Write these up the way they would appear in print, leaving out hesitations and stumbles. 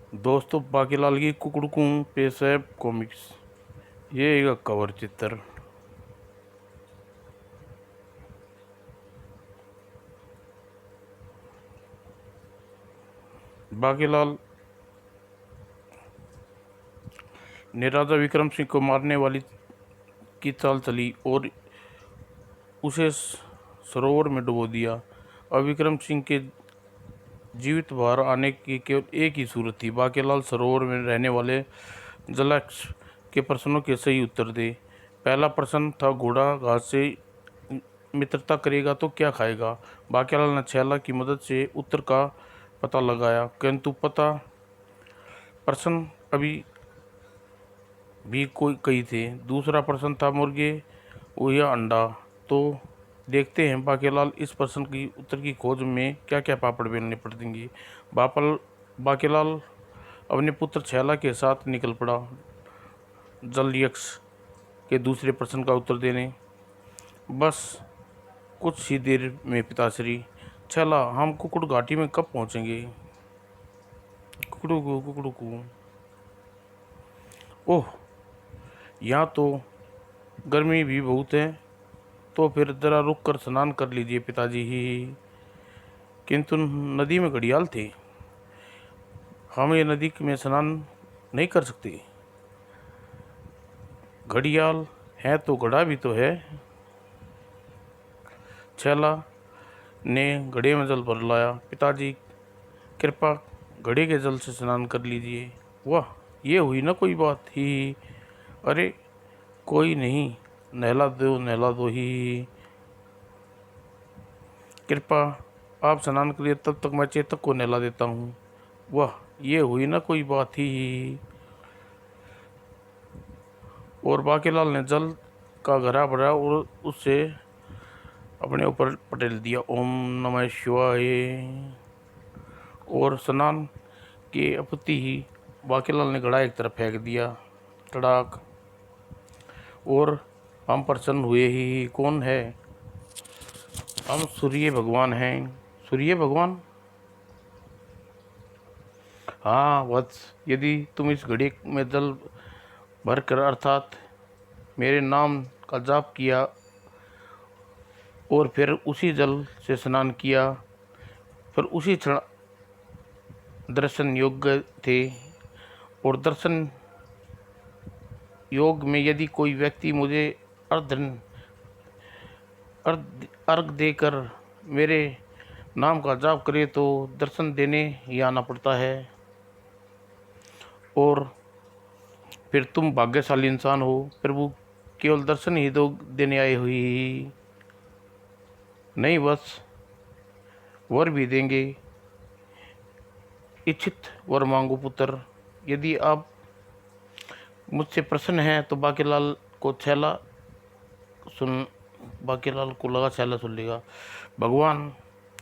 दोस्तों, बाकीलाल की कुकड़ू पेश है कॉमिक्स। ये एक कवर चित्र। बाकीलाल ने राजा विक्रम सिंह को मारने वाली की चाल चली और उसे सरोवर में डुबो दिया। अब विक्रम सिंह के जीवित बाहर आने की केवल एक ही सूरत थी। बाकीलाल सरोवर में रहने वाले जलाक्ष के प्रश्नों के सही उत्तर दे। पहला प्रश्न था, घोड़ा घास से मित्रता करेगा तो क्या खाएगा। बाकीलाल ने छैला की मदद से उत्तर का पता लगाया, किंतु प्रश्न अभी भी कोई कई थे। दूसरा प्रश्न था, मुर्गे या अंडा। तो देखते हैं बाकीलाल इस प्रश्न की उत्तर की खोज में क्या क्या पापड़ बेलने पड़ेंगे। बाकीलाल अपने पुत्र छैला के साथ निकल पड़ा जलयक्ष के दूसरे प्रश्न का उत्तर देने। बस कुछ ही देर में पिताश्री। छैला, हम कुकुड़ घाटी में कब पहुंचेंगे। कुकड़ू। ओह, यहाँ तो गर्मी भी बहुत है। तो फिर जरा रुक कर स्नान कर लीजिए पिताजी ही। किंतु नदी में घड़ियाल थे, हम ये नदी में स्नान नहीं कर सकते। घड़ियाल है तो घड़ा भी तो है। छैला ने घड़े में जल भर लाया। पिताजी, कृपा घड़े के जल से स्नान कर लीजिए। वाह, ये हुई ना कोई बात ही। अरे कोई नहीं, नहला दो ही। कृपा आप स्नान करिए, तब तक मैं चेतक को नहला देता हूँ। वाह, ये हुई ना कोई बात ही। और बाकीलाल ने जल का घड़ा भरा और उससे अपने ऊपर पटेल दिया। ओम नमः शिवाय। और स्नान के अपति ही बाकीलाल ने घड़ा एक तरफ फेंक दिया। तड़ाक। और हम प्रसन्न हुए ही। कौन है। हम सूर्य भगवान हैं। सूर्य भगवान। हाँ वत्स, यदि तुम इस घड़ी में जल भरकर अर्थात मेरे नाम का जाप किया और फिर उसी जल से स्नान किया, फिर उसी क्षण दर्शन योग्य थे। और दर्शन योग में यदि कोई व्यक्ति मुझे अर्घ देकर मेरे नाम का जाप करे तो दर्शन देने ही आना पड़ता है। और फिर तुम भाग्यशाली इंसान हो प्रभु, केवल दर्शन ही दो देने आए हुई। नहीं, बस वर भी देंगे। इच्छित वर मांगो पुत्र। यदि आप मुझसे प्रसन्न हैं तो बाकीलाल को लगा छैला सुन लेगा। भगवान,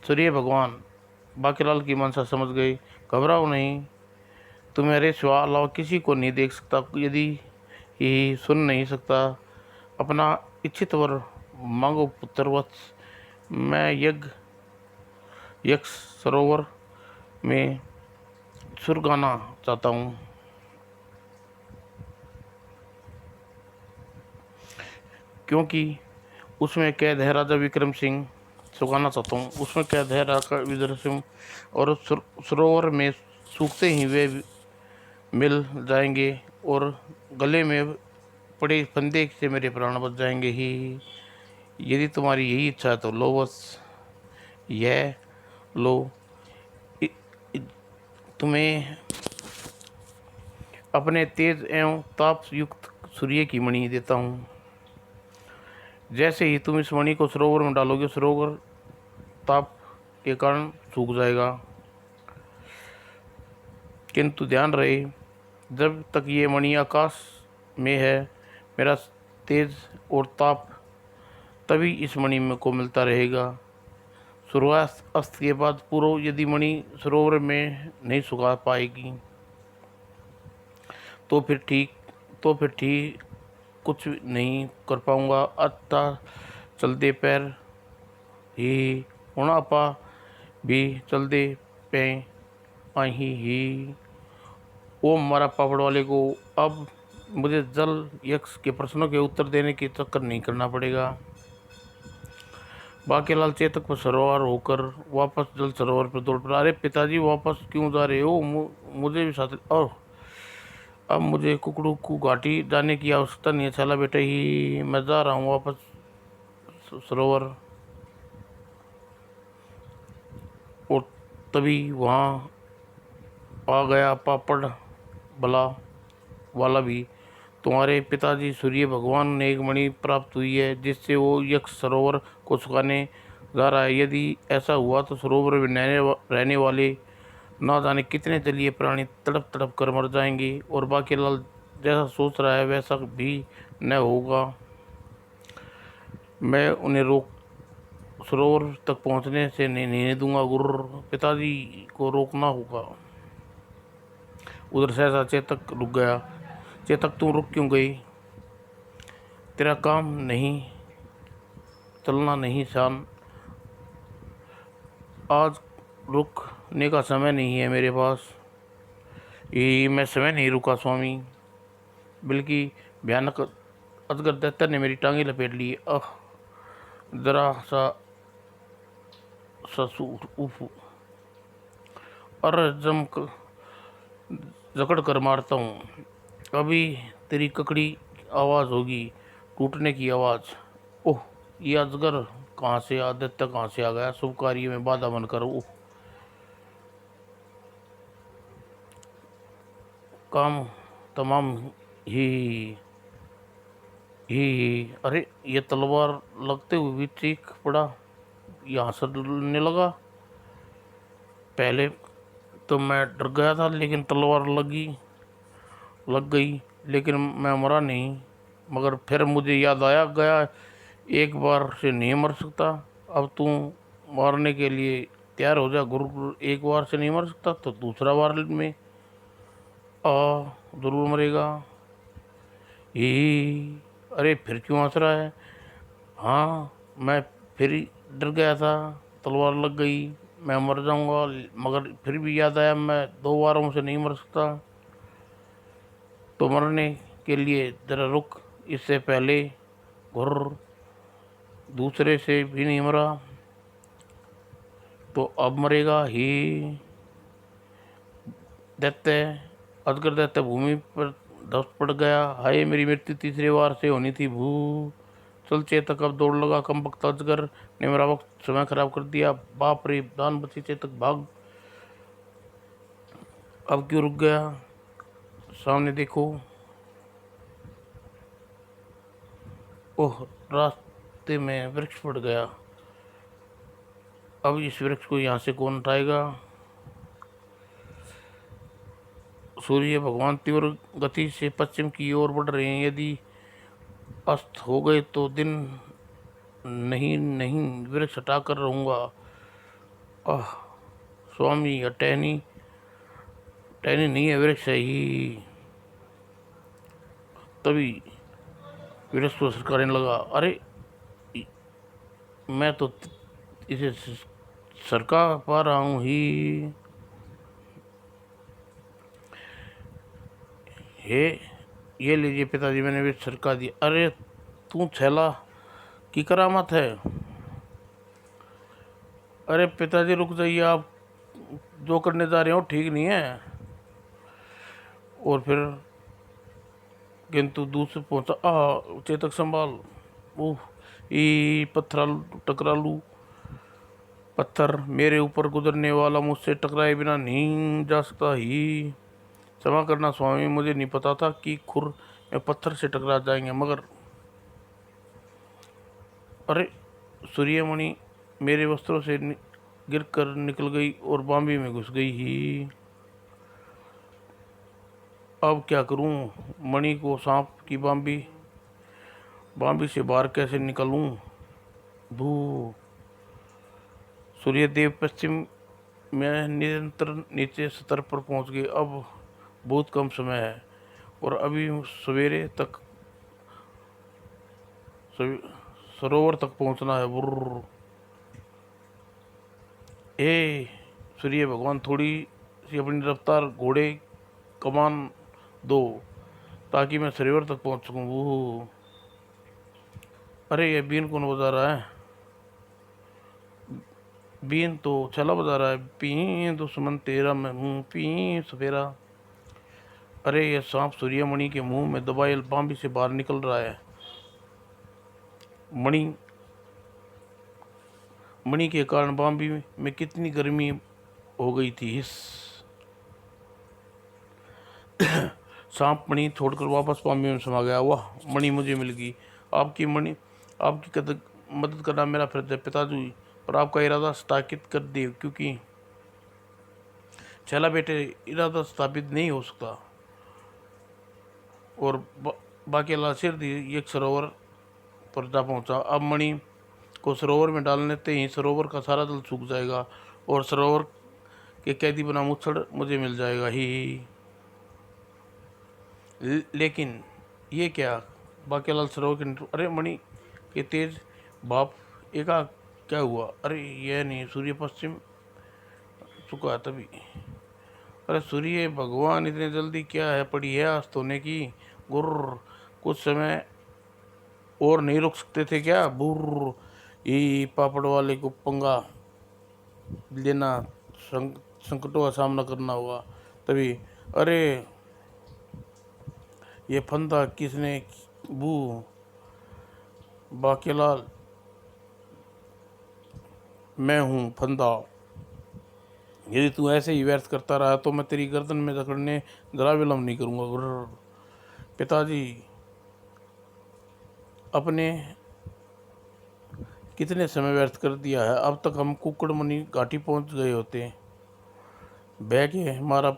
सूर्य भगवान बाकीलाल की मनसा समझ गए। घबराओ नहीं, तुम्हारे सिवा अलावा किसी को नहीं देख सकता, यदि ही सुन नहीं सकता। अपना इच्छित वर मांगो पुत्र वत्स। मैं यक्ष सरोवर में सुर गाना चाहता हूँ, क्योंकि उसमें कैद है राजा विक्रम सिंह। सुगाना चाहता हूँ, उसमें कैद है राजा विक्रम सिंह। और सरोवर में सूखते ही वे मिल जाएंगे और गले में पड़े फंदे से मेरे प्राण बच जाएंगे ही। यदि तुम्हारी यही इच्छा है तो लो, बस यह लो। इ, इ, तुम्हें अपने तेज एवं ताप युक्त सूर्य की मणि देता हूँ। जैसे ही तुम इस मणि को सरोवर में डालोगे, सरोवर ताप के कारण सूख जाएगा। किंतु ध्यान रहे, जब तक ये मणि आकाश में है, मेरा तेज और ताप तभी इस मणि में को मिलता रहेगा। सूर्यास्त के बाद पूर्व यदि मणि सरोवर में नहीं सुखा पाएगी तो फिर ठीक कुछ नहीं कर पाऊंगा। अतः चलते पैर ही होना पा भी चलते पे आई ही। ओम मारा पापड़ वाले को। अब मुझे जल यक्ष के प्रश्नों के उत्तर देने की चक्कर नहीं करना पड़ेगा। बाकीलाल चेतक पर सवार होकर वापस जल सरोवर पर दौड़ पड़ा। अरे पिताजी, वापस क्यों जा रहे हो? मुझे भी साथ। और अब मुझे कुकड़ू को घाटी जाने की आवश्यकता नहीं है। चला बेटा, ही मैं जा रहा हूँ वापस सरोवर। और तभी वहाँ आ गया पापड़ भला वाला भी। तुम्हारे पिताजी सूर्य भगवान ने एक मणि प्राप्त हुई है जिससे वो यक्ष सरोवर को सुखाने जा रहा है। यदि ऐसा हुआ तो सरोवर में रहने वाले ना जाने कितने जलीय प्राणी तड़प तड़प कर मर जाएंगे। और बाकीलाल जैसा सोच रहा है वैसा भी न होगा। मैं उन्हें रोक सरोवर तक पहुंचने से नहीं दूंगा। गुरु पिताजी को रोकना होगा। उधर सहसा चेतक रुक गया। चेतक, तुम रुक क्यों गई? तेरा काम नहीं, चलना नहीं शान। आज रुकने का समय नहीं है मेरे पास। ये मैं समय नहीं रुका स्वामी, बल्कि भयानक अजगर दैत्य ने मेरी टांगे लपेट ली। जरा सा ससुर उफ और जकड़ कर मारता हूँ। अभी तेरी ककड़ी आवाज़ होगी, टूटने की आवाज़। ओह, ये अजगर कहाँ से, आदित्य कहाँ से आ गया? शुभ कार्य में बाधा बनकर। ओह, काम तमाम ही अरे, ये तलवार लगते हुए भी चीख पड़ा। यहाँ से डरने लगा। पहले तो मैं डर गया था, लेकिन तलवार लग गई, लेकिन मैं मरा नहीं। मगर फिर मुझे याद आया गया, एक बार से नहीं मर सकता। अब तू मारने के लिए तैयार हो जा गुरु। एक बार से नहीं मर सकता तो दूसरा बार में आ जरूर मरेगा। ही अरे, फिर क्यों हंस रहा है? हाँ, मैं फिर डर गया था, तलवार लग गई, मैं मर जाऊंगा। मगर फिर भी याद आया मैं 2 बारों से नहीं मर सकता। तो मरने के लिए जरा रुक। इससे पहले घुर दूसरे से भी नहीं मरा, तो अब मरेगा ही। दैत्य अजगर दैत्य भूमि पर धस पड़ गया। हाय, मेरी मृत्यु तीसरी बार से होनी थी। भू चल चेतक, अब दौड़ लगा। कम वक्त अजगर ने मेरा वक्त समय खराब कर दिया। बाप रे, दान बची चेतक, भाग। अब क्यों रुक गया? सामने देखो। ओह, रास्ते में वृक्ष पड़ गया। अब इस वृक्ष को यहाँ से कौन उठाएगा? सूर्य भगवान तीव्र गति से पश्चिम की ओर बढ़ रहे हैं। यदि अस्त हो गए तो दिन नहीं वृक्ष हटाकर रहूंगा। आह स्वामी, यह टहनी टहनी नहीं है, वृक्ष है ही। तभी वृक्ष को सरकाने लगा। अरे, मैं तो इसे सरका पा रहा हूँ ही। हे, ये लीजिए पिताजी, मैंने भी सरका दिया। अरे, तू छैला की करामत है। अरे पिताजी, रुक जाइए, आप जो करने जा रहे हो ठीक नहीं है। और फिर किंतु दूसरे पहुंचा। चेतक संभाल। ओह, ये टकरालू पत्थर मेरे ऊपर गुजरने वाला मुझसे टकराए बिना नहीं जा सकता ही। क्षमा करना स्वामी, मुझे नहीं पता था कि खुर में पत्थर से टकरा जाएंगे। मगर अरे, सूर्यमणि मेरे वस्त्रों से गिरकर निकल गई और बांबी में घुस गई ही। अब क्या करूं? मणि को सांप की बांबी से बाहर कैसे निकलूं? भू सूर्यदेव पश्चिम में निरंतर नीचे स्तर पर पहुंच गए। अब बहुत कम समय है और अभी सवेरे तक सरोवर तक पहुंचना है। बुर्र। ए सूर्य भगवान, थोड़ी सी अपनी रफ्तार घोड़े कमान दो ताकि मैं सरोवर तक पहुंच सकूं। वो अरे ये बीन कौन बजा रहा है? बीन तो छला बजा रहा है। पी दुश्मन तेरा मैं हूँ पी सफेरा। अरे ये सांप सूर्यमणि के मुंह में दबाए बांबी से बाहर निकल रहा है। मणि मणि के कारण बांबी में कितनी गर्मी हो गई थी। इस सांप मणि छोड़कर वापस बांबी में समा गया। वाह, मणि मुझे मिल गई। आपकी मदद करना मेरा फर्ज है पिताजी, पर आपका इरादा स्थापित कर दे, क्योंकि छैला बेटे इरादा स्थापित नहीं हो सकता। और बाकी लाल सिर दी एक सरोवर पर जा पहुंचा। अब मणि को सरोवर में डालने ही सरोवर का सारा जल सूख जाएगा और सरोवर के कैदी बना मुच्छड़ मुझे मिल जाएगा ही। लेकिन ये क्या? बाकीलाल सरोवर के अरे मणि के तेज बाप एका क्या हुआ? अरे यह नहीं, सूर्य पश्चिम चुका है तभी। अरे सूर्य भगवान, इतने जल्दी क्या है पड़ी है आज सोने की? गुर्र, कुछ समय और नहीं रुक सकते थे क्या? बुर्र, ये पापड़ वाले को पंगा लेना, संकटों का सामना करना होगा तभी। अरे ये फंदा किसने? बू बाकीलाल, मैं हूँ फंदा। यदि तू ऐसे ही व्यर्थ करता रहा तो मैं तेरी गर्दन में जकड़ने जरा विलम्ब नहीं करूँगा। गुर्र। पिताजी, अपने कितने समय व्यर्थ कर दिया है। अब तक हम कुकड़मनी घाटी पहुंच गए होते। बह के हमारा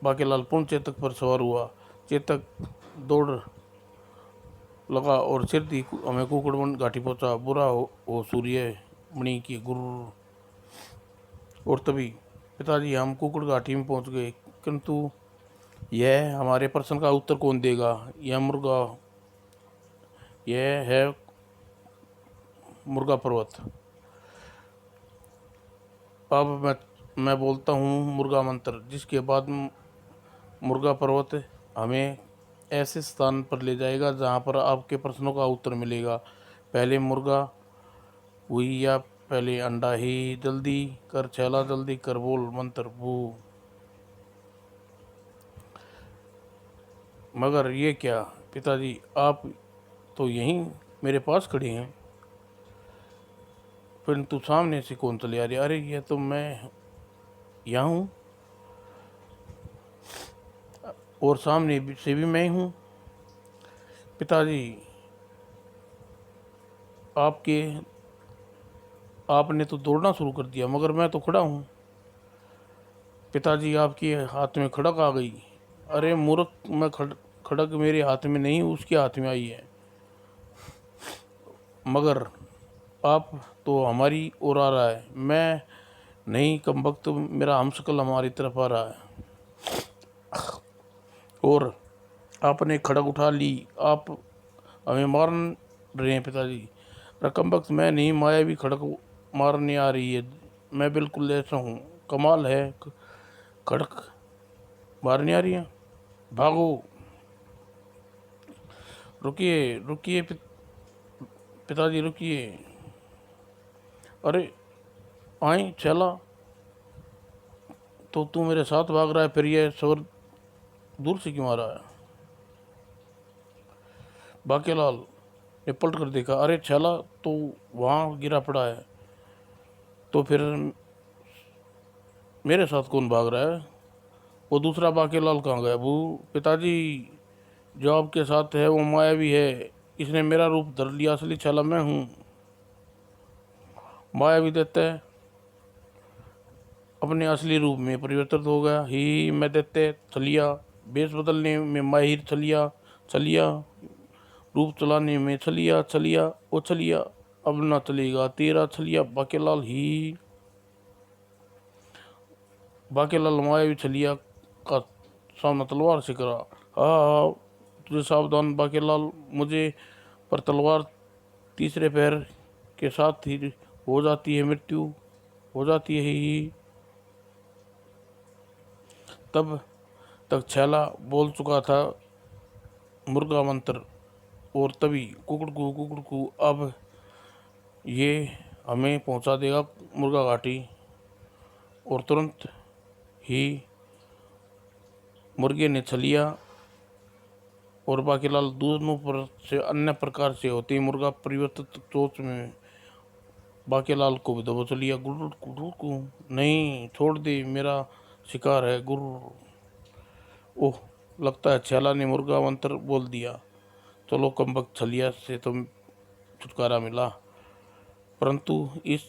बाकीलाल पुन चेतक पर सवार हुआ। चेतक दौड़ लगा और सिरती हमें कुकड़मन घाटी पहुंचा। बुरा हो सूर्य मणि की। गुर्र। और तभी पिताजी हम कुकड़ घाटी में पहुंच गए, किंतु यह हमारे प्रश्न का उत्तर कौन देगा? यह है मुर्गा पर्वत। अब मैं बोलता हूँ मुर्गा मंत्र, जिसके बाद मुर्गा पर्वत हमें ऐसे स्थान पर ले जाएगा जहाँ पर आपके प्रश्नों का उत्तर मिलेगा। पहले मुर्गा हुई या पहले अंडा ही? जल्दी कर छैला, जल्दी कर, बोल मंत्र। वो मगर ये क्या पिताजी, आप तो यहीं मेरे पास खड़े हैं, परंतु सामने से कौन चले आ रही? अरे ये तो मैं यहाँ हूँ और सामने से भी मैं हूँ। पिताजी, आपने तो दौड़ना शुरू कर दिया, मगर मैं तो खड़ा हूँ। पिताजी, आपके हाथ में खड़क आ गई। अरे मूर्ख, मैं खड़क मेरे हाथ में नहीं, उसके हाथ में आई है। मगर आप तो हमारी ओर आ रहा है। मैं नहीं कमबख्त, मेरा हमशक्ल हमारी तरफ आ रहा है और आपने खड़क उठा ली। आप हमें मार रहे हैं पिताजी। रकम वक्त मैं नहीं, माया भी खड़क मारने आ रही है। मैं बिल्कुल ऐसा हूँ। कमाल है, खड़क मारने आ रही है। भागो, रुकिए रुकिए पिताजी रुकिए। अरे आई चला, तो तू मेरे साथ भाग रहा है, फिर ये सवर दूर से क्यों आ रहा है? बाकीलाल ने पलट कर देखा। अरे छला तो वहाँ गिरा पड़ा है, तो फिर मेरे साथ कौन भाग रहा है? वो दूसरा बाकीलाल कहाँ गया? वो पिताजी, जो आपके साथ है वो मायावी है, इसने मेरा रूप धर लिया। असली छला मैं हूँ। मायावी देते अपने असली रूप में परिवर्तित हो गया ही। मैं देते छलिया, वेश बदलने में माहिर छलिया, छलिया रूप चलाने में छलिया, छलिया ओ छलिया, अब ना चलेगा तेरा छलिया। बाकीलाल ही बाकीलाल मायावी छलिया का सामना तलवार से करा। हाँ, तुझे सावधान बाकीलाल, मुझे पर तलवार तीसरे पैर के साथ ही हो जाती है मृत्यु, हो जाती है ही। तब तक छैला बोल चुका था मुर्गा मंत्र, और तभी कुकड़कू अब ये हमें पहुंचा देगा मुर्गा घाटी। और तुरंत ही मुर्गे ने छलिया और बाकीलाल दोनों पर से अन्य प्रकार से होती मुर्गा परिवर्तित चोच में बाकीलाल को भी दबोच लिया। गुरु गुरु नहीं, छोड़ दे, मेरा शिकार है गुरु। ओह, लगता है छैला ने मुर्गा मंत्र बोल दिया। चलो, कमबख्त छलिया से तो छुटकारा मिला, परंतु इस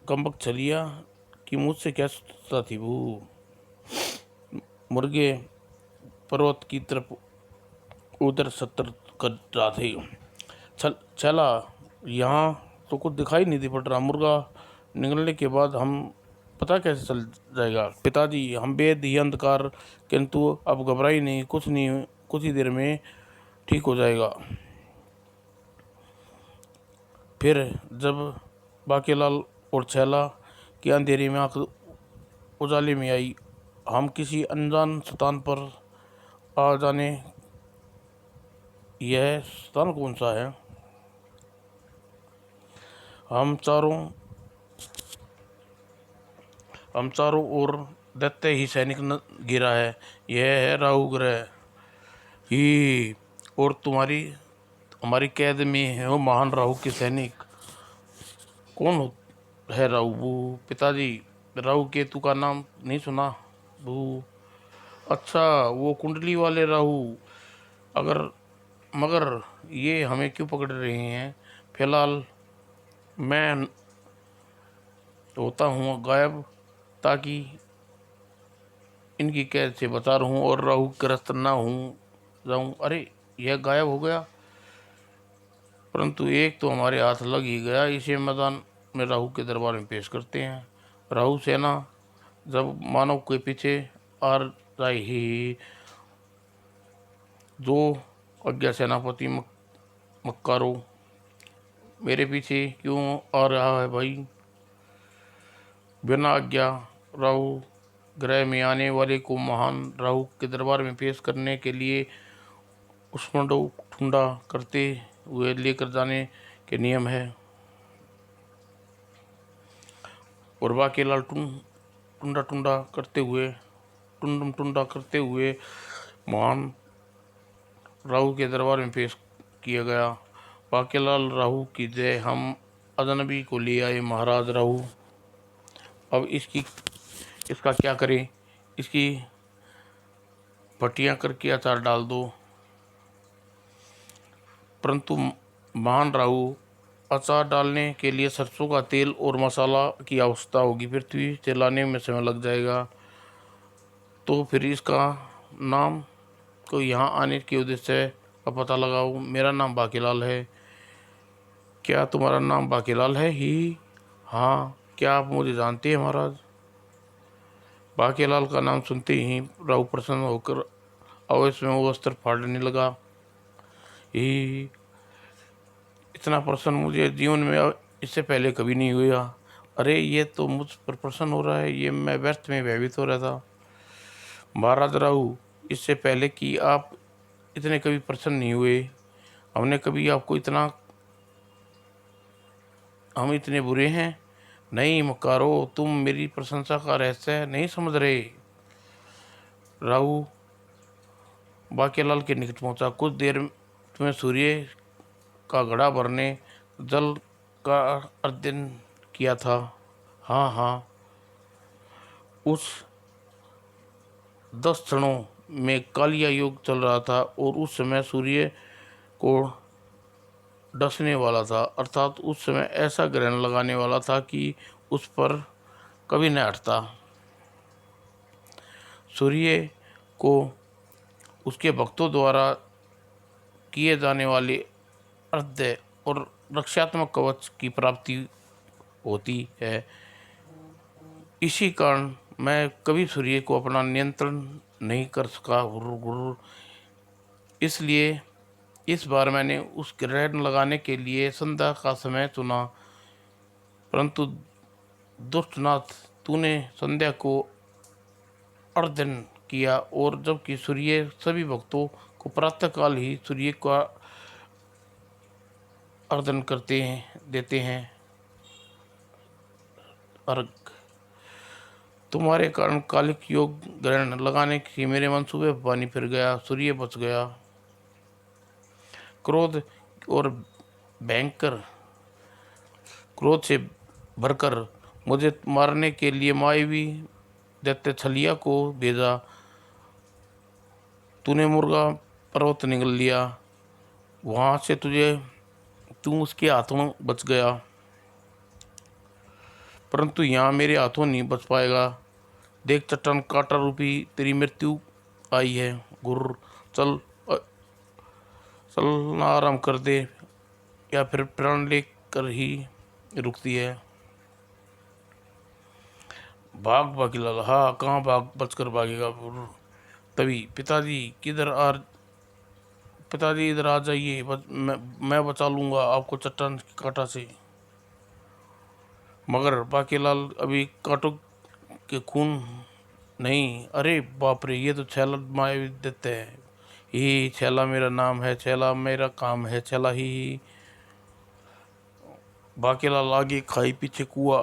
कमबख्त छलिया की मुझसे क्या शत्रुता थी। वो मुर्गे पर्वत की तरफ उधर सतर कर रहा थे। छैला, यहाँ तो कुछ दिखाई नहीं दे पड़ रहा। मुर्गा निकलने के बाद हम पता कैसे चल जाएगा? पिताजी, हम बेहद ही अंधकार, किंतु अब घबराई नहीं, कुछ नहीं, कुछ ही देर में ठीक हो जाएगा। फिर जब बाकीलाल और छैला की अंधेरी में आंख उजाले में आई, हम किसी अनजान स्थान पर आ जाने। यह स्थान कौन सा है? हम चारों ओर दैत्य ही सैनिक गिरा है। यह है राहु ग्रह ही, और हमारी कैद में है वो महान राहु के सैनिक। कौन है राहु? वो पिताजी, राहु केतु का नाम नहीं सुना? वो अच्छा, वो कुंडली वाले राहु। अगर मगर ये हमें क्यों पकड़ रहे हैं? फिलहाल मैं होता हूँ गायब, ताकि इनकी कैद से बचा रहूं और राहु ग्रस्त ना हूँ जाऊं। अरे, यह गायब हो गया, परंतु एक तो हमारे हाथ लग ही गया। इसे मैदान में राहु के दरबार में पेश करते हैं। राहु सेना जब मानव के पीछे आ रही, जो अज्ञा सेनापति मक्कारो मेरे पीछे क्यों आ रहा है भाई? बिना आज्ञा राहु ग्रह में आने वाले को महान राहु के दरबार में पेश करने के लिए उष्मंडो ठुंडा करते हुए लेकर जाने के नियम है। और बाकीलाल टुंडा करते हुए महान राहु के दरबार में पेश किया गया। बाकीलाल, राहु की जय, हम अजनबी को ले आए महाराज राहु। अब इसका क्या करें? इसकी पट्टियां करके अचार डाल दो। परंतु महान राहु, अचार डालने के लिए सरसों का तेल और मसाला की आवश्यकता होगी। पृथ्वी से लाने में समय लग जाएगा। तो फिर इसका नाम को यहाँ आने के उद्देश्य का पता लगाओ। मेरा नाम बाकीलाल है। क्या तुम्हारा नाम बाकीलाल है ही? हाँ, क्या आप मुझे जानते हैं महाराज? बाकीलाल का नाम सुनते ही राहु प्रसन्न होकर अवश्य में वो वस्त्र फाड़ने लगा। ही, इतना प्रसन्न मुझे जीवन में इससे पहले कभी नहीं हुआ। अरे, ये तो मुझ पर प्रसन्न हो रहा है, ये मैं व्यर्थ में भयभीत हो रहा था। महाराज राहु, इससे पहले कि आप इतने कभी प्रसन्न नहीं हुए, हमने कभी आपको हम इतने बुरे हैं? नहीं मकारो, तुम मेरी प्रशंसा का रहस्य नहीं समझ रहे। राहु बाकीलाल के निकट पहुंचा। कुछ देर तुम्हें सूर्य का घड़ा भरने जल का अर्जन किया था। हाँ हाँ, उस 10 क्षणों में कालिया योग चल रहा था और उस समय सूर्य को डसने वाला था, अर्थात उस समय ऐसा ग्रहण लगाने वाला था कि उस पर कभी न हटता। सूर्य को उसके भक्तों द्वारा किए जाने वाले अर्ध्य और रक्षात्मक कवच की प्राप्ति होती है। इसी कारण मैं कभी सूर्य को अपना नियंत्रण नहीं कर सका। गुरु, इसलिए इस बार मैंने उस ग्रहण लगाने के लिए संध्या का समय चुना। परंतु दुष्टनाथ, तूने संध्या को अर्धन किया। और जबकि सूर्य सभी भक्तों को प्रातःकाल ही सूर्य का अर्घन देते हैं अर्घ। तुम्हारे कारण कालिक योग ग्रहण लगाने की मेरे मंसूबे पर पानी फिर गया, सूर्य बच गया। क्रोध और भयंकर क्रोध से भरकर मुझे मारने के लिए मायावी दैत्य छलिया को भेजा। तूने मुर्गा पर्वत निगल लिया, वहां से तू उसके हाथों बच गया, परंतु यहाँ मेरे हाथों नहीं बच पाएगा। देख चट्टान कांटा रूपी तेरी मृत्यु आई है। गुर्र चल चलना आराम कर दे, या फिर प्राण लेकर ही रुकती है। भाग बाकीलाल, हाँ कहाँ भाग, बचकर भागेगा। तभी पिताजी इधर आ जाइए, मैं बचा लूंगा आपको चट्टान की कांटा से। मगर बाकीलाल अभी कांटों के खून नहीं, अरे बाप रे, ये तो छैला माया देते हैं। ही छैला मेरा नाम है, छैला मेरा काम है, छैला ही। बाकीलाल आगे खाई पीछे कुआ,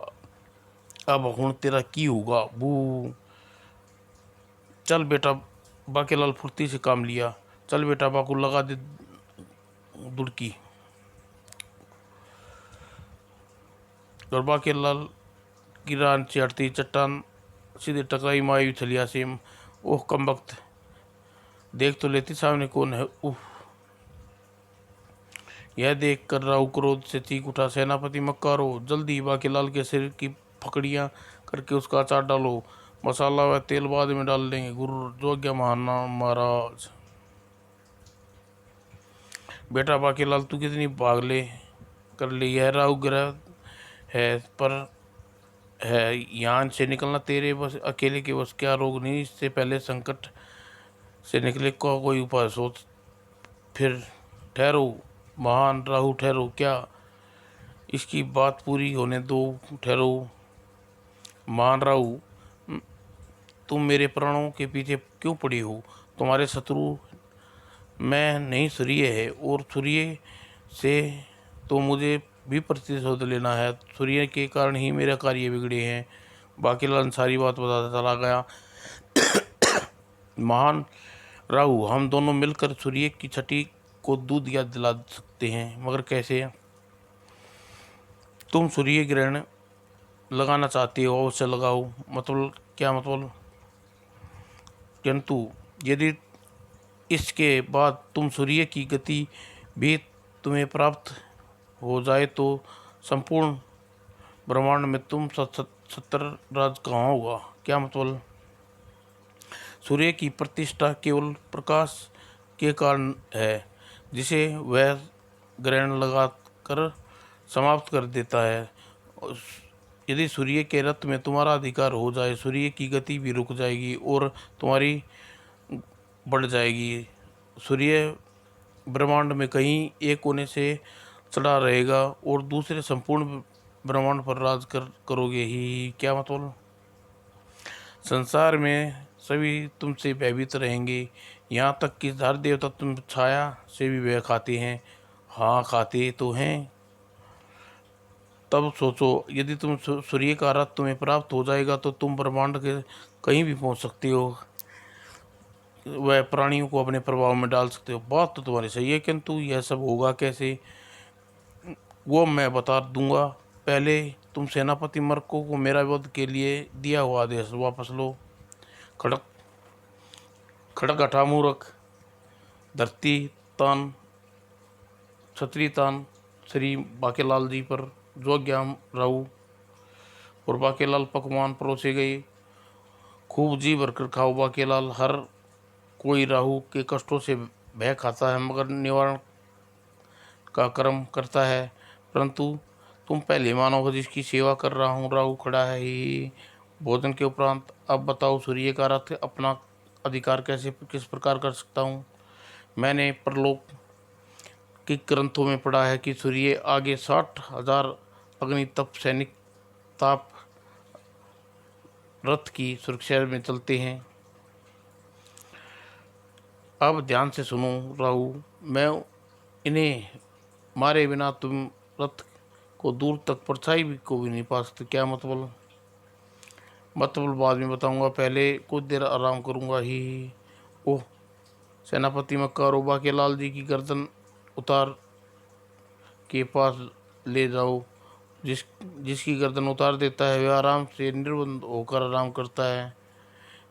अब हुण तेरा की होगा बू। चल बेटा, बाकीलाल फुर्ती से काम लिया। चल बेटा, बाकू लगा दे दुड़की। और बाकीलाल की रान से हटती चट्टान सीधे टकराई मायूवी छलिया से। ओह कम वक्त, देख तो लेती सामने कौन है। उफ, यह देख कर राहु क्रोध से चीख उठा, सेनापति मक्कारो, जल्दी बाकीलाल के सिर की फकड़ियां करके उसका अचार डालो, मसाला व तेल बाद में डाल देंगे। गुरु जोग्य महाराज। बेटा बाकीलाल, तू कितनी पागले कर ली, यह राहु ग्रह है, पर है यहाँ से निकलना तेरे बस अकेले के बस क्या। रोग नहीं, इससे पहले संकट से निकले का कोई उपाय सोच। फिर ठहरो महान राहु, ठहरो, क्या इसकी बात पूरी होने दो। ठहरो महान राहु, तुम मेरे प्राणों के पीछे क्यों पड़ी हो। तुम्हारे शत्रु मैं नहीं, सूर्य है, और सूर्य से तो मुझे भी प्रतिशोध लेना है। सूर्य के कारण ही मेरा कार्य बिगड़े हैं। बाकीलाल सारी बात बताता चला गया। महान राहु, हम दोनों मिलकर सूर्य की छठी को दूध याद दिला सकते हैं, मगर कैसे। तुम सूर्य ग्रहण लगाना चाहती हो, अवश्य लगाओ, मतलब क्या मतलब। किंतु यदि इसके बाद तुम सूर्य की गति भी तुम्हें प्राप्त हो जाए तो संपूर्ण ब्रह्मांड में तुम सत्तर राज कहाँ होगा। क्या मतलब। सूर्य की प्रतिष्ठा केवल प्रकाश के कारण है, जिसे वह ग्रहण लगाकर समाप्त कर देता है। यदि सूर्य के रथ में तुम्हारा अधिकार हो जाए, सूर्य की गति भी रुक जाएगी और तुम्हारी बढ़ जाएगी। सूर्य ब्रह्मांड में कहीं एक कोने से चढ़ा रहेगा और दूसरे संपूर्ण ब्रह्मांड पर राज करोगे ही। क्या मतलब। संसार में सभी तुमसे भयभीत रहेंगे, यहाँ तक कि हर देवता तुम छाया से भी भय खाते हैं। हाँ खाते तो हैं। तब सोचो, यदि तुम सूर्य का रथ तुम्हें प्राप्त हो जाएगा तो तुम ब्रह्मांड के कहीं भी पहुँच सकती हो, वह प्राणियों को अपने प्रभाव में डाल सकते हो। बात तो तुम्हारी सही है, किंतु यह सब होगा कैसे, वो मैं बता दूंगा। पहले तुम सेनापति मर्को को मेरा वध के लिए दिया हुआ आदेश वापस लो। खड़क खड़क हठा मूर्ख, धरती तान छतरी तान श्री बाकीलाल जी पर जो ज्ञान राहु। और बाकीलाल पकवान परोसे गए, खूब जी भरकर खाओ बाकीलाल। हर कोई राहु के कष्टों से भय खाता है, मगर निवारण का कर्म करता है। परंतु तुम पहले मानो हो जिसकी सेवा कर रहा हूँ। राहु खड़ा है ही। भोजन के उपरांत अब बताओ, सूर्य का रथ अपना अधिकार किस प्रकार कर सकता हूँ। मैंने परलोक के ग्रंथों में पढ़ा है कि सूर्य आगे 60,000 अग्नि तप सैनिक ताप रथ की सुरक्षा में चलते हैं। अब ध्यान से सुनो राहु, मैं इन्हें मारे बिना तुम रथ को दूर तक परछाई भी को भी नहीं पा सकते। क्या मतलब? मतलब बाद में बताऊंगा, पहले कुछ देर आराम करूंगा ही। ओह, सेनापति मक्कार, उबा के लाल जी की गर्दन उतार के पास ले जाओ। जिसकी गर्दन उतार देता है वह आराम से निर्बंध होकर आराम करता है।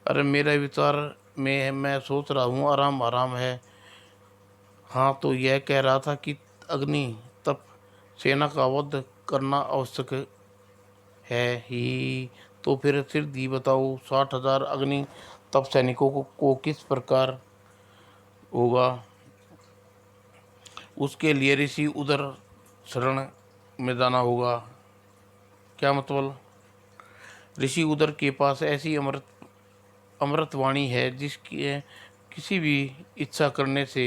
अरे मेरा विचार में है, मैं सोच रहा हूँ आराम आराम है। हाँ, तो यह कह रहा था कि अग्नि तप सेना का वध करना आवश्यक है ही। तो फिर दी बताओ, 60,000 अग्नि तप सैनिकों को किस प्रकार होगा? उसके लिए ऋषि उधर शरण में जाना होगा। क्या मतलब? ऋषि उधर के पास ऐसी अमृत वाणी है जिसकी किसी भी इच्छा करने से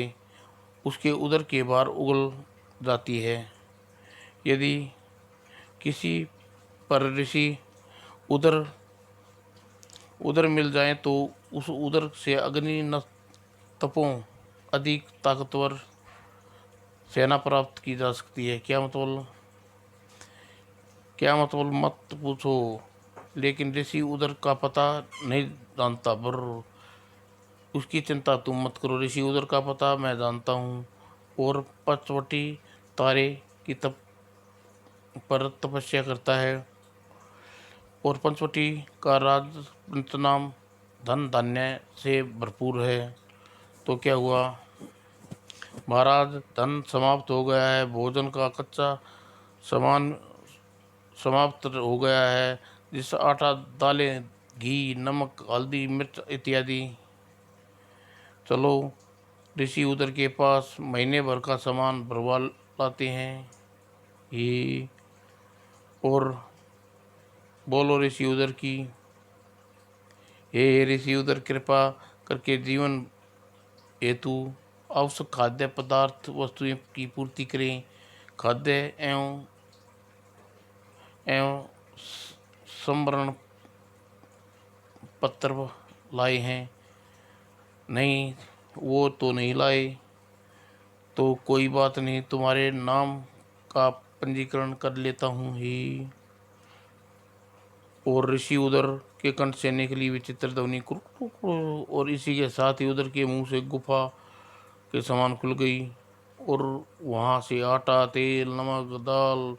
उसके उदर के बाहर उगल जाती है। यदि किसी पर ऋषि उदर उदर मिल जाए तो उस उदर से अग्नि न तपों अधिक ताकतवर सेना प्राप्त की जा सकती है। क्या मतलब? क्या मतलब मत पूछो, लेकिन ऋषि उदर का पता नहीं जानता। बर उसकी चिंता तुम मत करो, ऋषि उदर का पता मैं जानता हूँ। और पचवटी तारे की तप पर तपस्या करता है। और पंचवटी का राज पंचनाम धन धान्य से भरपूर है। तो क्या हुआ महाराज? धन समाप्त हो गया है, भोजन का कच्चा सामान समाप्त हो गया है, जिस आटा दालें घी नमक हल्दी मिर्च इत्यादि। चलो ऋषि उधर के पास महीने भर का सामान भरवा लाते हैं ही। और बोलो ऋषि उधर की, हे ऋषि उधर कृपा करके जीवन हेतु आवश्यक खाद्य पदार्थ वस्तुएं की पूर्ति करें। खाद्य एवं संवरण पत्र लाए हैं? नहीं, वो तो नहीं लाए। तो कोई बात नहीं, तुम्हारे नाम का पंजीकरण कर लेता हूँ ही। और ऋषि उधर के कंठ से निकली विचित्र ध्वनि और इसी के साथ ही उधर के मुंह से गुफा के समान खुल गई। और वहां से आटा तेल नमक दाल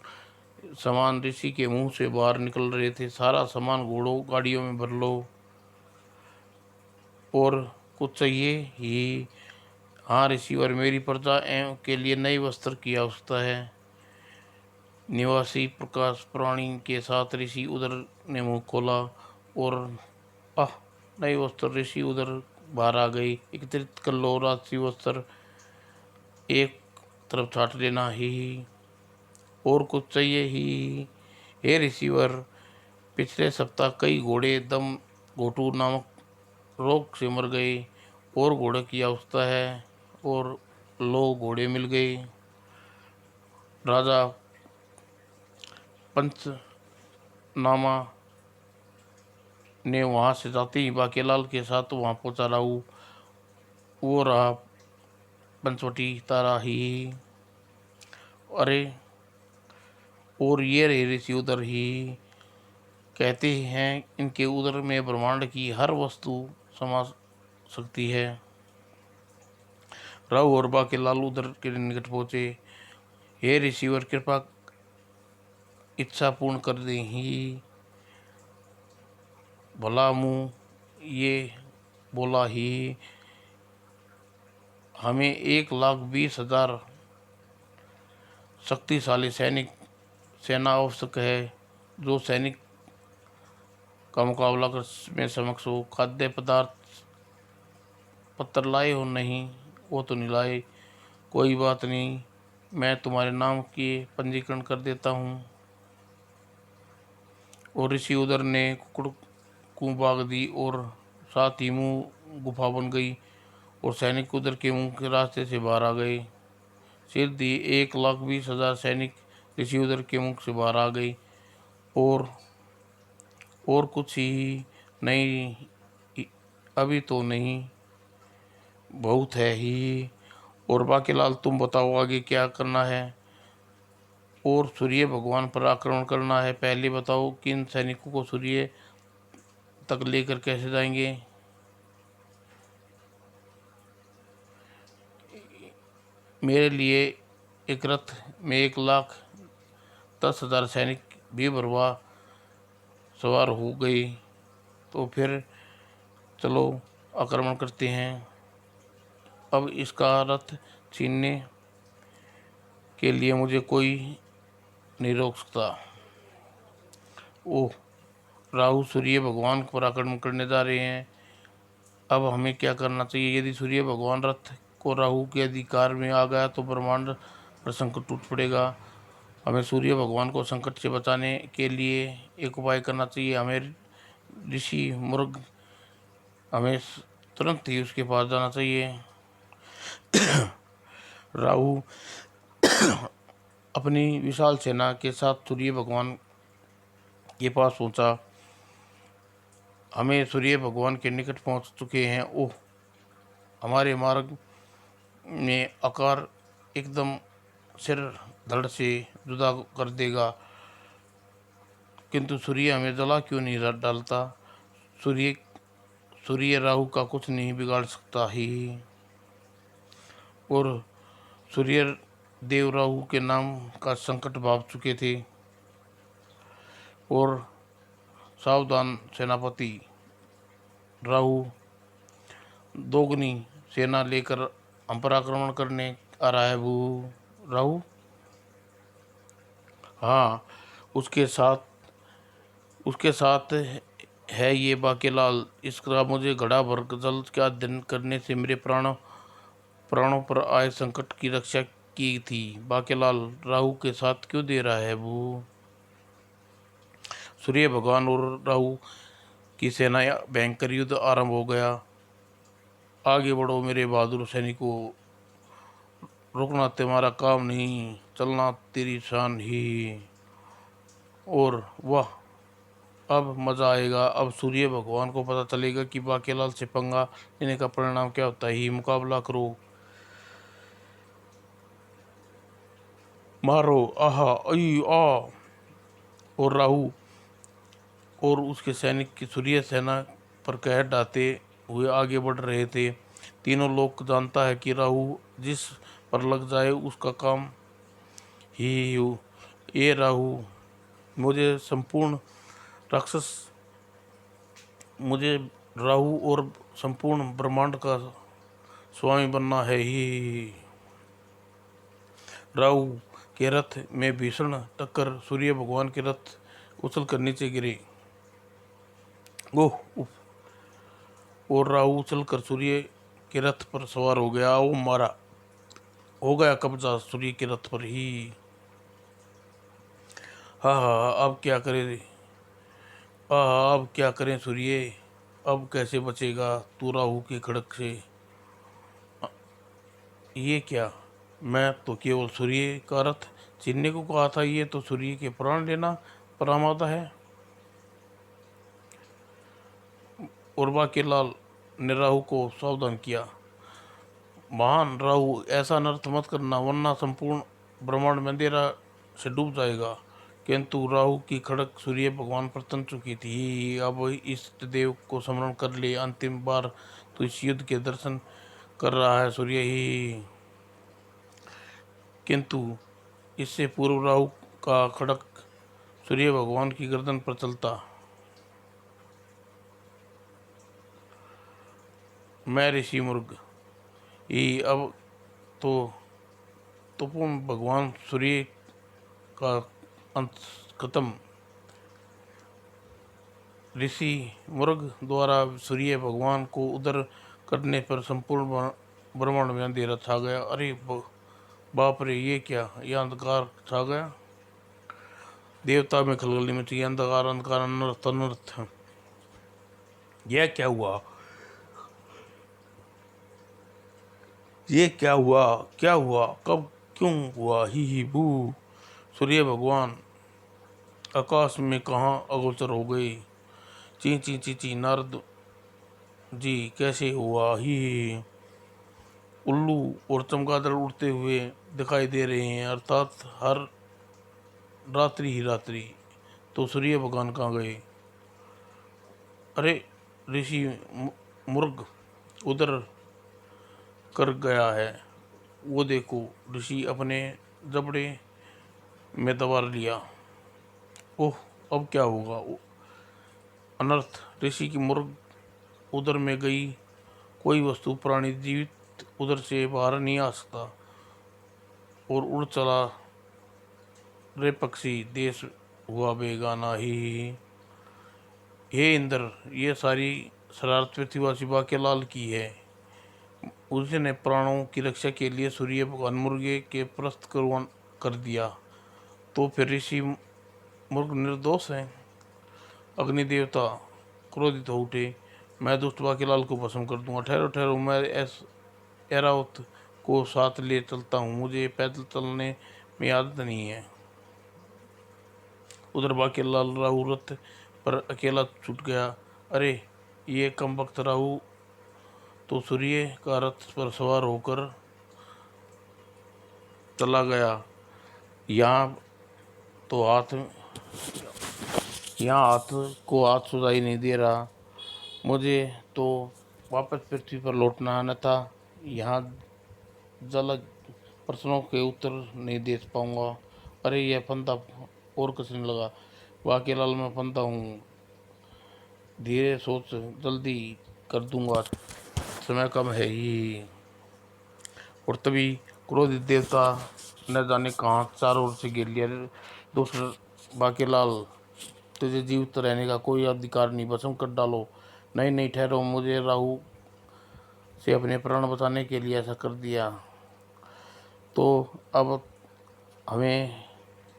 सामान ऋषि के मुंह से बाहर निकल रहे थे। सारा सामान घोड़ों गाड़ियों में भर लो। और कुछ चाहिए ही? हाँ ऋषि, और मेरी प्रजा एवं के लिए नए वस्त्र की आवश्यकता है। निवासी प्रकाश प्राणी के साथ ऋषि उधर ने मुंह खोला। और आह, नए वस्त्र ऋषि उधर बाहर आ गई। एकत्रित कर लो राशि वस्त्र, एक तरफ छाट लेना ही। और कुछ चाहिए ही? हे ऋषिवर, पिछले सप्ताह कई घोड़े दम घोटू नामक रोग से मर गए और घोड़े की अवस्था है। और लो घोड़े मिल गए। राजा पंचनामा ने वहां से जाते ही बाकेलाल के साथ वहां पहुंचा राहू। वो रहा पंचवटी तारा ही। अरे, और ये रहे ऋषि उधर ही। कहते हैं इनके उदर में ब्रह्मांड की हर वस्तु समा सकती है। राहु और बाकेलाल उधर के निकट पहुंचे। हे ऋषिवर, कृपा इच्छा पूर्ण कर दे ही। भला मुँह ये बोला ही, हमें 1,20,000 शक्तिशाली सेना आवश्यक है। जो सैनिक का मुकाबला कर में समक्ष हो। खाद्य पदार्थ पत्थर लाए हो? नहीं, वो तो नहीं लाए। कोई बात नहीं, मैं तुम्हारे नाम की पंजीकरण कर देता हूँ। और ऋषि उधर ने कुकड़ को बाग दी और साथ ही मुंह गुफा बन गई। और सैनिक उधर के मुंह के रास्ते से बाहर आ गए। सिर दी 1,20,000 सैनिक ऋषि उधर के मुख से बाहर आ गई। और कुछ ही नहीं, अभी तो नहीं। बहुत है ही। और बाकीलाल तुम बताओ आगे क्या करना है। और सूर्य भगवान पर आक्रमण करना है। पहले बताओ किन सैनिकों को सूर्य तक लेकर कैसे जाएंगे। मेरे लिए एक रथ में 1,10,000 सैनिक भी भरवा सवार हो गए। तो फिर चलो आक्रमण करते हैं। अब इसका रथ छीनने के लिए मुझे कोई नहीं रोक सकता। ओह, राहु सूर्य भगवान पर आक्रमण करने जा रहे हैं। अब हमें क्या करना चाहिए। यदि सूर्य भगवान रथ को राहु के अधिकार में आ गया तो ब्रह्मांड पर संकट टूट पड़ेगा। हमें सूर्य भगवान को संकट से बचाने के लिए एक उपाय करना चाहिए। हमें ऋषि मुर्ग हमें तुरंत ही उसके पास जाना चाहिए। राहु अपनी विशाल सेना के साथ सूर्य भगवान के पास पहुंचा। हमें सूर्य भगवान के निकट पहुंच चुके हैं। ओह, हमारे मार्ग में आकार एकदम सिर धड़ से जुदा कर देगा। किंतु सूर्य हमें जला क्यों नहीं डालता। सूर्य सूर्य राहु का कुछ नहीं बिगाड़ सकता ही। और सूर्य देव राहु के नाम का संकट भाग चुके थे। और सावधान सेनापति, राहु दोगुनी सेना लेकर हम पर आक्रमण करने आ रहा है वो राहु। हाँ, उसके साथ है ये बाकीलाल। इसका मुझे घड़ा भर जल का अध्ययन करने से मेरे प्राणों पर आए संकट की रक्षा की थी। बाकीलाल राहु के साथ क्यों दे रहा है वो। सूर्य भगवान और राहु की सेना भयंकर युद्ध आरंभ हो गया। आगे बढ़ो मेरे बहादुर सैनिकों, रुकना तुम्हारा काम नहीं, चलना तेरी शान ही। और वाह, अब मजा आएगा। अब सूर्य भगवान को पता चलेगा कि बाकीलाल से पंगा लेने का परिणाम क्या होता है। ही मुकाबला करो, मारो, आहा आई आ। और राहु और उसके सैनिक की सूर्य सेना पर कहर ढाते हुए आगे बढ़ रहे थे। तीनों लोग जानता है कि राहु जिस पर लग जाए उसका काम ही हो। ये राहु मुझे संपूर्ण राक्षस मुझे राहु और संपूर्ण ब्रह्मांड का स्वामी बनना है ही। राहु के रथ में भीषण टक्कर, सूर्य भगवान के रथ उछल कर नीचे गिरे। ओह उफ। और राहु उछल कर सूर्य के रथ पर सवार हो गया। वो मारा हो गया कब्जा सूर्य के रथ पर ही। हाँ हाँ, अब क्या करें। हाँ, अब क्या करें सूर्य, अब कैसे बचेगा तू राहु के खड़क से। ये क्या, मैं तो केवल सूर्य का रथ छीनने को कहा था। ये तो सूर्य के प्राण लेना परामादा है। और बाकीलाल ने राहु को सावधान किया। महान राहु, ऐसा अनर्थ मत करना वरना संपूर्ण ब्रह्मांड में अंधेरा से डूब जाएगा। किंतु राहु की खड़क सूर्य भगवान पर तन चुकी थी। अब इष्ट देव को स्मरण कर ले, अंतिम बार तो इस युद्ध के दर्शन कर रहा है सूर्य ही। किंतु इससे पूर्व राहु का खड़क सूर्य भगवान की गर्दन पर चलता। मैं ऋषि मुर्ग ही अब तो तुम भगवान सूर्य का अंत खत्म। ऋषि मुर्ग द्वारा सूर्य भगवान को उधर करने पर संपूर्ण ब्रह्मांड में अंधेरा छा गया। अरे बाप रे, ये क्या, यह अंधकार छा गया। देवता में खलबली मची। अंधकार अंधकार अनर्थ अनर्थ। यह क्या हुआ, ये क्या हुआ, क्या हुआ, कब, क्यों हुआ, ही बू। सूर्य भगवान आकाश में कहाँ अगोचर हो गए। ची ची ची ची, नारद जी कैसे हुआ ही। उल्लू और चमगादड़ उड़ते हुए दिखाई दे रहे हैं, अर्थात हर रात्रि ही रात्रि। तो सूर्य भगवान कहाँ गए? अरे ऋषि मुर्ग उधर कर गया है, वो देखो। ऋषि अपने जबड़े में दबा लिया। ओह, अब क्या होगा? अनर्थ! ऋषि की मुर्ग उधर में गई। कोई वस्तु, प्राणी, जीवित उधर से बाहर नहीं आ सकता। और उड़ चला रे पक्षी, देश हुआ बेगाना ही। हे इंद्र, ये सारी शरारत पृथ्वीवासी बाकेलाल की है। उसने प्राणों की रक्षा के लिए सूर्य भगवान मुर्गे के प्रस्त कर दिया। तो फिर ऋषि मुर्ग निर्दोष हैं? अग्नि देवता क्रोधित हो उठे। मैं दुष्ट बाकेलाल को भस्म कर दूंगा। ठहरो ठहरो, मैं एरावत को साथ ले चलता हूँ, मुझे पैदल चलने में आदत नहीं है। उधर बाकेलाल राहु रथ पर अकेला छूट गया। अरे ये कमबख्त राहु तो सूर्य का रथ पर सवार होकर चला गया। यहाँ तो हाथ यहाँ हाथ को हाथ सुझाई नहीं दे रहा। मुझे तो वापस पृथ्वी पर लौटना है, था यहाँ जल प्रश्नों के उत्तर नहीं दे पाऊंगा। अरे यह फंदा और कसने लगा। वाकेलाल मैं फंदा हूँ, धीरे सोच, जल्दी कर दूंगा, समय कम है ही। और तभी क्रोधित देवता न जाने कहाँ चारों ओर से घेर लिया। दूसरा बाकेलाल, तुझे जीवित रहने का कोई अधिकार नहीं, भस्म कर डालो। नहीं नहीं, ठहरो, मुझे राहु से अपने प्राण बचाने के लिए ऐसा कर दिया, तो अब हमें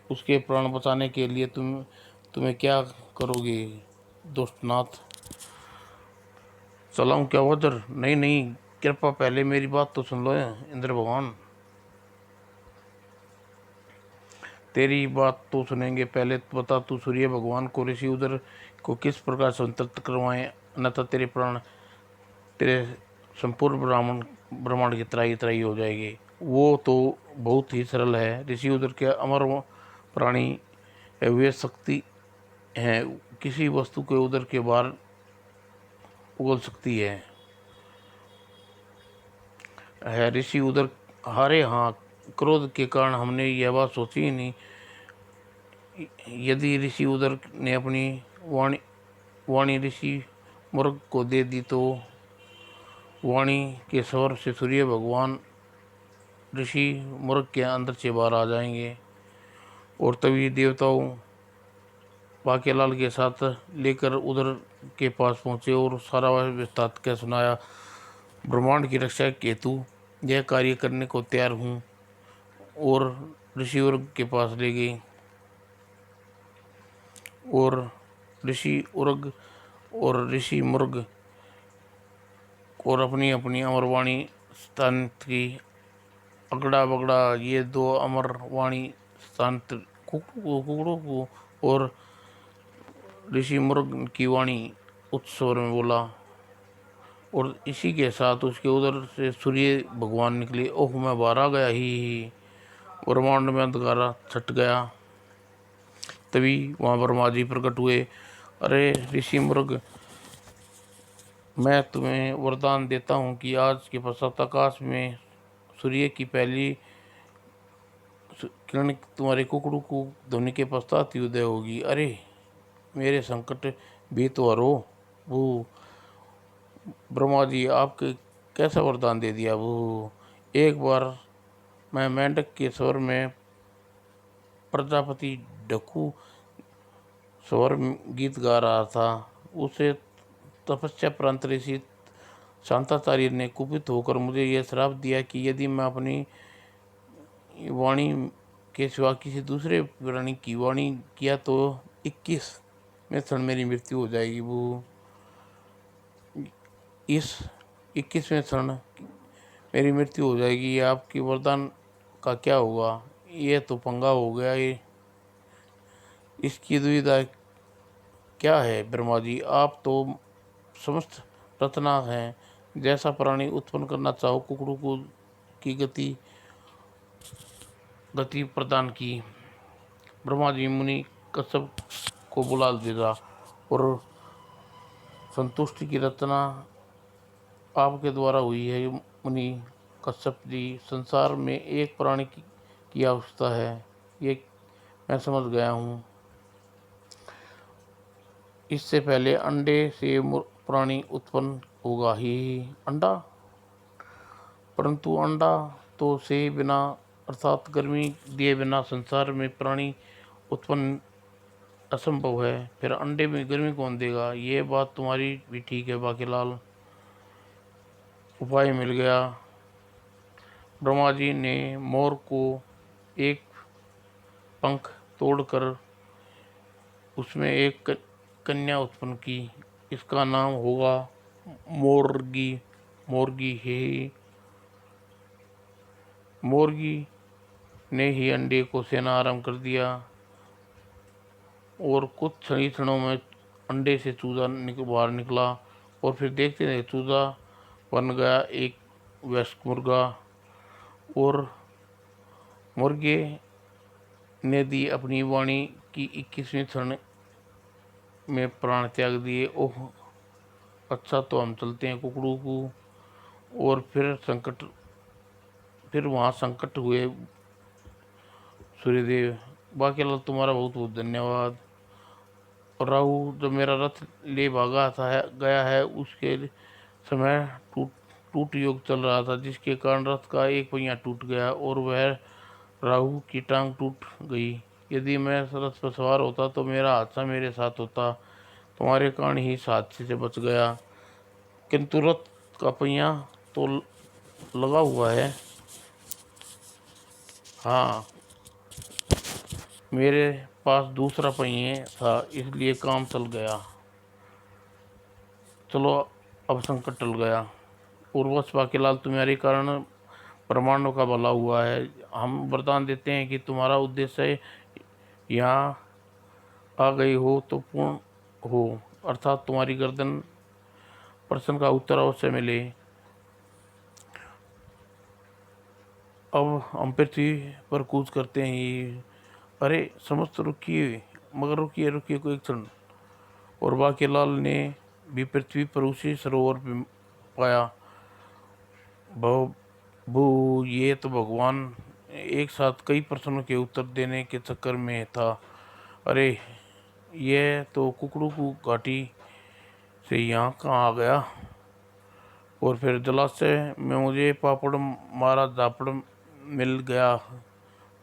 उसके प्राण बचाने के लिए तुम्हें क्या करोगे दुष्टनाथ? चलाऊं क्या उधर? नहीं नहीं, कृपा पहले मेरी बात तो सुन लो इंद्र भगवान। तेरी बात तो सुनेंगे, पहले बता तू सूर्य भगवान को ऋषि उधर को किस प्रकार संतप्त करवाएं, अन्यथा तेरे प्राण तेरे संपूर्ण ब्रह्मांड की त्राही त्राही हो जाएगी। वो तो बहुत ही सरल है। ऋषि उधर के अमर प्राणी है, वे शक्ति हैं, किसी वस्तु के उधर के बाहर उगल सकती है ऋषि उधर। हारे हाँ, क्रोध के कारण हमने यह बात सोची ही नहीं। यदि ऋषि उधर ने अपनी वाणी वाणी ऋषि मुर्ग को दे दी, तो वाणी के स्वर से सूर्य भगवान ऋषि मुर्ग के अंदर से बाहर आ जाएंगे। और तभी देवताओं बाकेलाल के साथ लेकर उधर के पास पहुंचे और सारा विस्तार क्या सुनाया। ब्रह्मांड की रक्षा के हेतु यह कार्य करने को तैयार हूँ। और ऋषि वर्ग के पास ले गई और ऋषि उर्ग और ऋषि मुर्ग और अपनी अपनी अमरवाणी स्थान की। अगड़ा बगड़ा ये दो अमरवाणी स्थान कुकड़ों को और ऋषि मुर्ग की वाणी उच्च स्वर में बोला। और इसी के साथ उसके उधर से सूर्य भगवान निकले। ओह, मैं बाहर आ गया ही। ब्रह्मांड में अंधकार छट गया। तभी वहाँ ब्रह्मा जी प्रकट हुए। अरे ऋषि मुर्ग, मैं तुम्हें वरदान देता हूँ कि आज के पश्चात आकाश में सूर्य की पहली किरण तुम्हारे कुकड़ू को ध्वनि के पश्चात ही उदय होगी। अरे मेरे संकट भी तो हरो। वो ब्रह्मा जी, आपके कैसा वरदान दे दिया? वो एक बार मैं मेंढक के स्वर में प्रजापति ढक्कू स्वर गीत गा रहा था। उसे तपस्या प्रांत ऋषि शांताचार्य ने कुपित होकर मुझे यह श्राप दिया कि यदि मैं अपनी वाणी के सिवा किसी दूसरे प्राणी की वाणी किया, तो 21वें क्षण मेरी मृत्यु हो जाएगी। वो इस 21वें क्षण मेरी मृत्यु हो जाएगी। ये आपकी वरदान का क्या होगा? ये तो पंगा हो गया। ये इसकी दुविधा क्या है ब्रह्मा जी? आप तो समस्त रत्ना हैं, जैसा प्राणी उत्पन्न करना चाहो, कुकड़ू को की गति प्रदान की। ब्रह्मा जी मुनि कश्यप को बुला भेजा और संतुष्टि की रचना आपके द्वारा हुई है मुनि कश्यप जी। संसार में एक प्राणी की आवश्यकता है, ये मैं समझ गया हूँ। इससे पहले अंडे से प्राणी उत्पन्न होगा ही अंडा, परंतु अंडा तो से बिना अर्थात गर्मी दिए बिना संसार में प्राणी उत्पन्न असंभव है। फिर अंडे में गर्मी कौन देगा? ये बात तुम्हारी भी ठीक है बाकीलाल। उपाय मिल गया। ब्रह्मा जी ने मोर को एक पंख तोड़कर उसमें एक कन्या उत्पन्न की। इसका नाम होगा मोरगी। मोरगी है। मोरगी ने ही अंडे को सेना आरंभ कर दिया और कुछ ही क्षणों में अंडे से चूजा बाहर निकला और फिर देखते थे चूजा बन गया एक वयस्क मुर्गा और मुर्गे ने दी अपनी वाणी की 21वें क्षण में प्राण त्याग दिए। ओह अच्छा, तो हम चलते हैं कुकड़ू को। और फिर वहाँ संकट हुए सूर्यदेव। बाकीलाल तुम्हारा बहुत बहुत धन्यवाद। और राहु जो मेरा रथ ले भागा था गया है, उसके समय टूट योग चल रहा था, जिसके कारण रथ का एक पहिया टूट गया और वह राहु की टांग टूट गई। यदि मैं रथ पर सवार होता तो मेरा हादसा मेरे साथ होता। तुम्हारे कारण ही इस हादसे से बच गया, किंतु रथ का पहिया तो लगा हुआ है। हाँ, मेरे पास दूसरा पहिए था, इसलिए काम चल गया। चलो, अब संकट टल गया। उर्वश बाकीलाल, तुम्हारे कारण ब्रह्मांडों का भला हुआ है। हम वरदान देते हैं कि तुम्हारा उद्देश्य यहाँ आ गई हो तो पूर्ण हो, अर्थात तुम्हारी गर्दन प्रश्न का उत्तर अवश्य मिले। अब हम पृथ्वी पर कूच करते हैं। अरे समस्त रुकिए, मगर रुकिए रुकिए को एक क्षण। और बाकीलाल ने भी पृथ्वी पर उसी सरोवर में पाया। बहू, ये तो भगवान एक साथ कई प्रश्नों के उत्तर देने के चक्कर में था। अरे ये तो कुकड़ू को घाटी से यहाँ कहाँ आ गया? और फिर जलाशय में मुझे पापड़ मारा झापड़ मिल गया।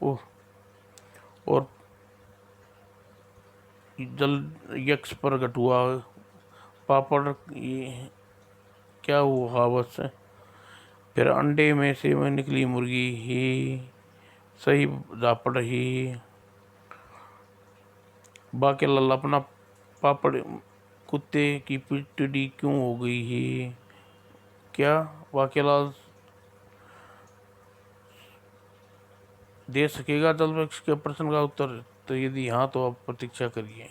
ओह, और जल यक्ष प्रकट हुआ। पापड़ ये क्या हुआ बस? फिर अंडे में से मैं निकली मुर्गी ही सही झापड़ ही। बाकीलाल, अपना पापड़ कुत्ते की पिटड़ी क्यों हो गई ही? क्या बाकीलाल दे सकेगा जल वृक्ष के प्रश्न का उत्तर? तो यदि हाँ तो आप प्रतीक्षा करिए।